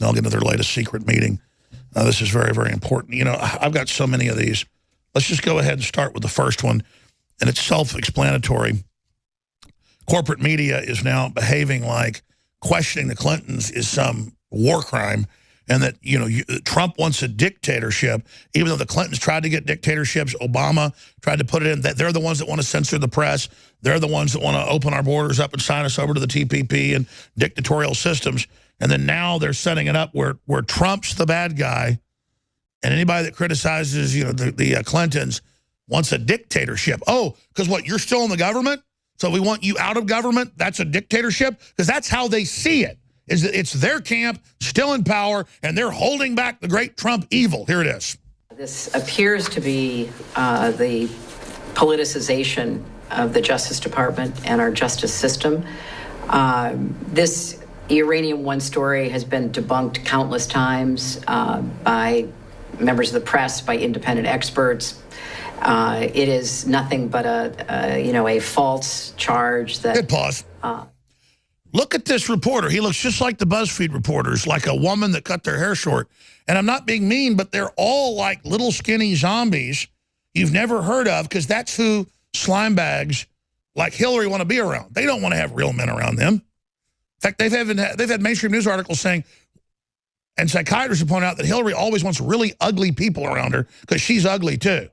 They'll get into their latest secret meeting. This is very, very important. You know, I've got so many of these. Let's just go ahead and start with the first one, and it's self-explanatory. Corporate media is now behaving like questioning the Clintons is some war crime, and that, you know, Trump wants a dictatorship, even though the Clintons tried to get dictatorships. Obama tried to put it in, that they're the ones that want to censor the press. They're the ones that want to open our borders up and sign us over to the TPP and dictatorial systems. And then now they're setting it up where Trump's the bad guy, and anybody that criticizes, you know, the Clintons wants a dictatorship. Oh, because what, you're still in the government? So we want you out of government? That's a dictatorship? Because that's how they see it. Is that it's their camp, still in power, and they're holding back the great Trump evil. Here it is. This appears to be the politicization of the Justice Department and our justice system. This Uranium One story has been debunked countless times by members of the press, by independent experts. It is nothing but a false charge that... Good pause. Look at this reporter. He looks just like the BuzzFeed reporters, like a woman that cut their hair short. And I'm not being mean, but they're all like little skinny zombies you've never heard of, because that's who slime bags like Hillary want to be around. They don't want to have real men around them. In fact, they've had mainstream news articles saying, and psychiatrists have pointed out, that Hillary always wants really ugly people around her because she's ugly too.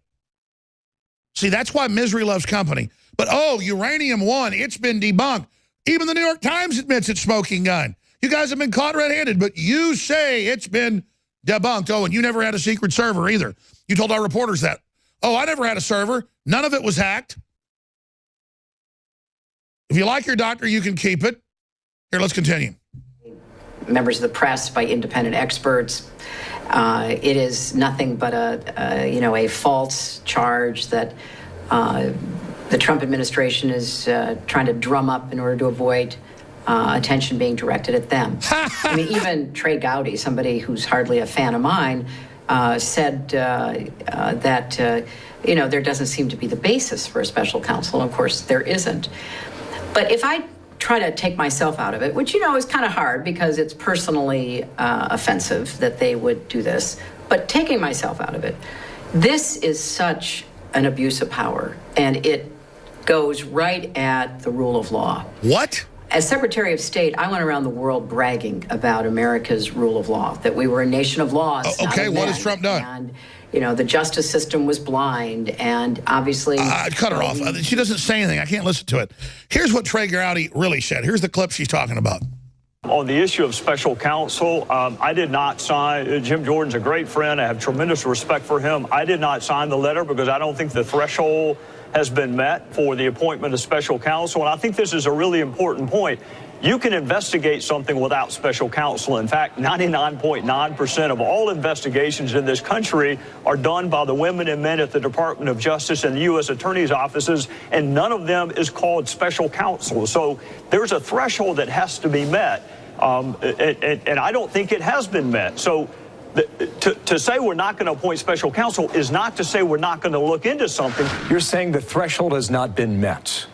See, that's why misery loves company. But, oh, Uranium One, it's been debunked. Even the New York Times admits it's smoking gun. You guys have been caught red-handed, but you say it's been debunked. Oh, and you never had a secret server either. You told our reporters that. Oh, I never had a server. None of it was hacked. If you like your doctor, you can keep it. Here, let's continue. Members of the press, by independent experts. It is nothing but a false charge that the Trump administration is trying to drum up in order to avoid attention being directed at them. I mean, even Trey Gowdy, somebody who's hardly a fan of mine, said that, there doesn't seem to be the basis for a special counsel. Of course, there isn't. But if I try to take myself out of it, which, is kind of hard because it's personally offensive that they would do this, but taking myself out of it, this is such an abuse of power, and it goes right at the rule of law. What? As Secretary of State, I went around the world bragging about America's rule of law, that we were a nation of laws. Okay, what has Trump done? And, the justice system was blind, and obviously... cut her off. She doesn't say anything. I can't listen to it. Here's what Trey Gowdy really said. Here's the clip she's talking about. On the issue of special counsel, I did not sign. Jim Jordan's a great friend. I have tremendous respect for him. I did not sign the letter because I don't think the threshold has been met for the appointment of special counsel. And I think this is a really important point. You can investigate something without special counsel. In fact, 99.9% of all investigations in this country are done by the women and men at the Department of Justice and the U.S. Attorney's offices, and none of them is called special counsel. So there's a threshold that has to be met, and I don't think it has been met. So to say we're not going to appoint special counsel is not to say we're not going to look into something. You're saying the threshold has not been met.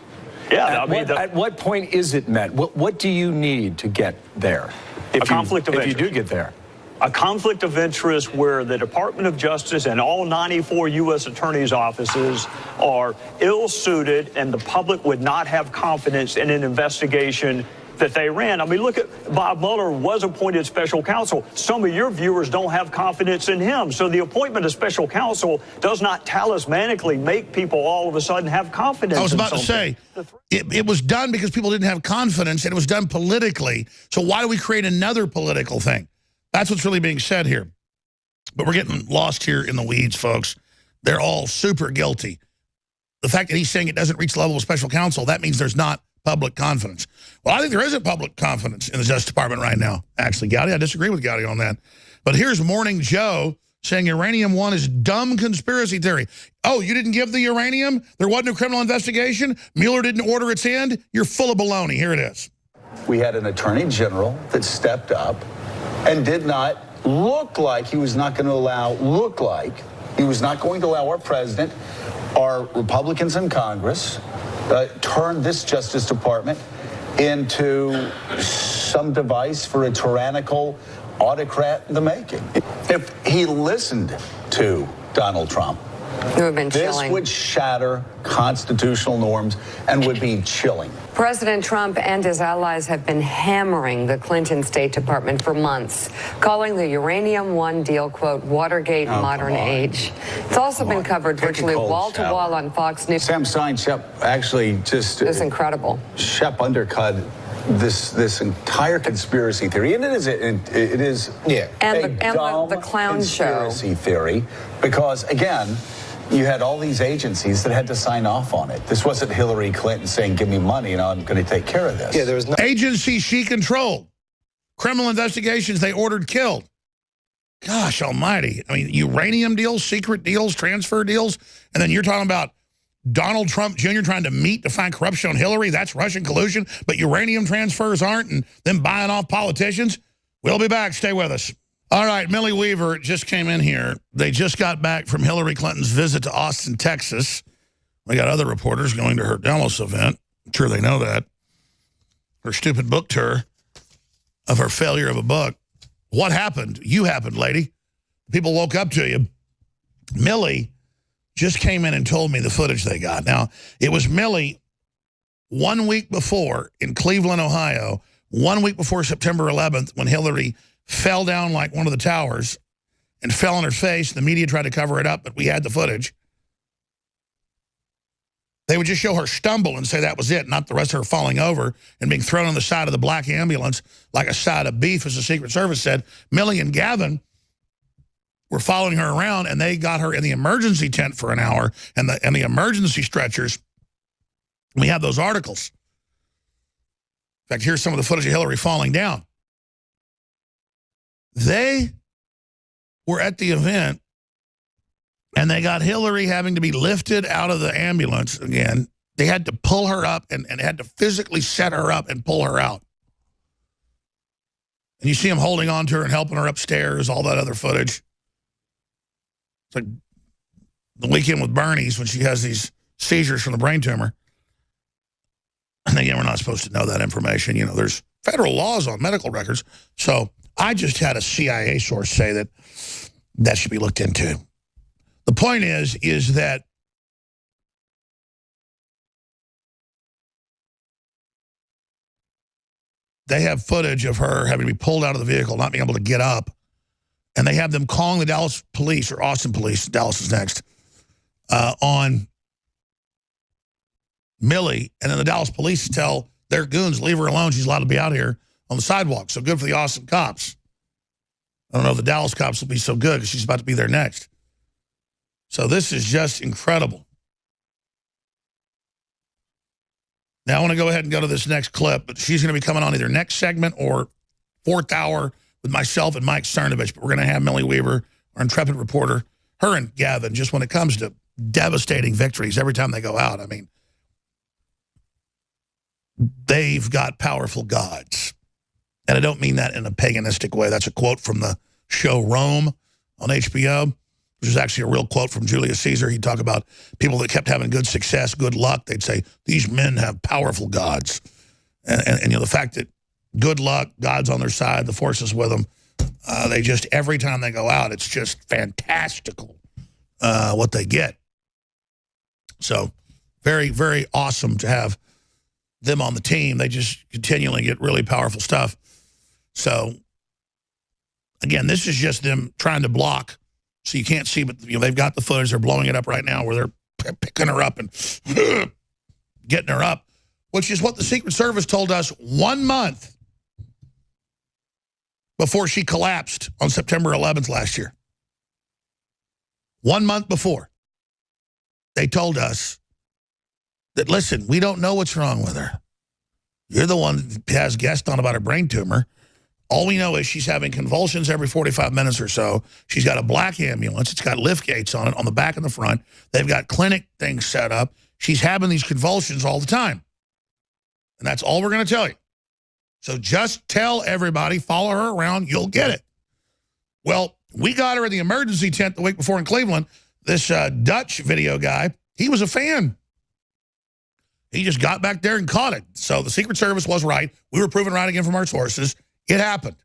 Yeah, at what point is it met? What do you need to get there? A conflict of interest. If you do get there. A conflict of interest where the Department of Justice and all 94 U.S. attorneys' offices are ill-suited, and the public would not have confidence in an investigation that they ran. I mean, look at Bob Mueller was appointed special counsel. Some of your viewers don't have confidence in him. So the appointment of special counsel does not talismanically make people all of a sudden have confidence. I was about to say, it was done because people didn't have confidence, and it was done politically. So why do we create another political thing? That's what's really being said here. But we're getting lost here in the weeds, folks. They're all super guilty. The fact that he's saying it doesn't reach the level of special counsel, that means there's not public confidence. Well, I think there isn't public confidence in the Justice Department right now. Actually, Gowdy, I disagree with Gowdy on that. But here's Morning Joe saying Uranium One is dumb conspiracy theory. Oh, you didn't give the uranium? There wasn't a criminal investigation? Mueller didn't order its end? You're full of baloney. Here it is. We had an attorney general that stepped up and did not look like he was not going to allow, he was not going to allow our president, our Republicans in Congress, turn this Justice Department into some device for a tyrannical autocrat in the making. If he listened to Donald Trump, it would have been chilling. This would shatter constitutional norms and would be chilling. President Trump and his allies have been hammering the Clinton State Department for months, calling the Uranium One deal, quote, Watergate modern age. It's also been covered virtually wall-to-wall on Fox News. Sam Stein, Shep actually just... It's incredible. Shep undercut this entire conspiracy theory, and it is and the clown conspiracy theory, because again, you had all these agencies that had to sign off on it. This wasn't Hillary Clinton saying, give me money and I'm going to take care of this. Yeah, there was no agencies she controlled. Criminal investigations they ordered killed. Gosh almighty. I mean, uranium deals, secret deals, transfer deals, and then you're talking about Donald Trump Jr. trying to meet to find corruption on Hillary. That's Russian collusion, but uranium transfers aren't, and them buying off politicians. We'll be back. Stay with us. All right, Millie Weaver just came in here. They just got back from Hillary Clinton's visit to Austin, Texas. We got other reporters going to her Dallas event. I'm sure they know that. Her stupid book tour of her failure of a book. What happened? You happened, lady. People woke up to you. Millie just came in and told me the footage they got. Now, it was Millie 1 week before in Cleveland, Ohio, 1 week before September 11th, when Hillary fell down like one of the towers and fell on her face. The media tried to cover it up, but we had the footage. They would just show her stumble and say that was it, not the rest of her falling over and being thrown on the side of the black ambulance like a side of beef, as the Secret Service said. Millie and Gavin were following her around, and they got her in the emergency tent for an hour, and the emergency stretchers. We have those articles. In fact, here's some of the footage of Hillary falling down. They were at the event, and they got Hillary having to be lifted out of the ambulance again. They had to pull her up and had to physically set her up and pull her out. And you see him holding on to her and helping her upstairs, all that other footage. It's like the weekend with Bernie's when she has these seizures from the brain tumor. And again, we're not supposed to know that information. You know, there's federal laws on medical records. So I just had a CIA source say that that should be looked into. The point is that they have footage of her having to be pulled out of the vehicle, not being able to get up. And they have them calling the Dallas police, or Austin police, Dallas is next, on Millie. And then the Dallas police tell their goons, leave her alone, she's allowed to be out here on the sidewalk. So good for the Austin cops. I don't know if the Dallas cops will be so good because she's about to be there next. So this is just incredible. Now I want to go ahead and go to this next clip, but she's going to be coming on either next segment or fourth hour with myself and Mike Cernovich. But we're going to have Millie Weaver, our intrepid reporter, her and Gavin, just when it comes to devastating victories every time they go out. I mean, they've got powerful gods. And I don't mean that in a paganistic way. That's a quote from the show Rome on HBO, which is actually a real quote from Julius Caesar. He'd talk about people that kept having good success, good luck. They'd say, these men have powerful gods. And you know, the fact that good luck, God's on their side, the force is with them, they just, every time they go out, it's just fantastical what they get. So very, very awesome to have them on the team. They just continually get really powerful stuff. So, again, this is just them trying to block so you can't see, but you know, they've got the footage. They're blowing it up right now where they're picking her up and getting her up, which is what the Secret Service told us 1 month before she collapsed on September 11th last year. 1 month before, they told us that, listen, we don't know what's wrong with her. You're the one that has guessed on about her brain tumor. All we know is she's having convulsions every 45 minutes or so. She's got a black ambulance. It's got lift gates on it on the back and the front. They've got clinic things set up. She's having these convulsions all the time. And that's all we're going to tell you. So just tell everybody, follow her around, you'll get it. Well, we got her in the emergency tent the week before in Cleveland. This Dutch video guy, he was a fan. He just got back there and caught it. So the Secret Service was right. We were proven right again from our sources. It happened.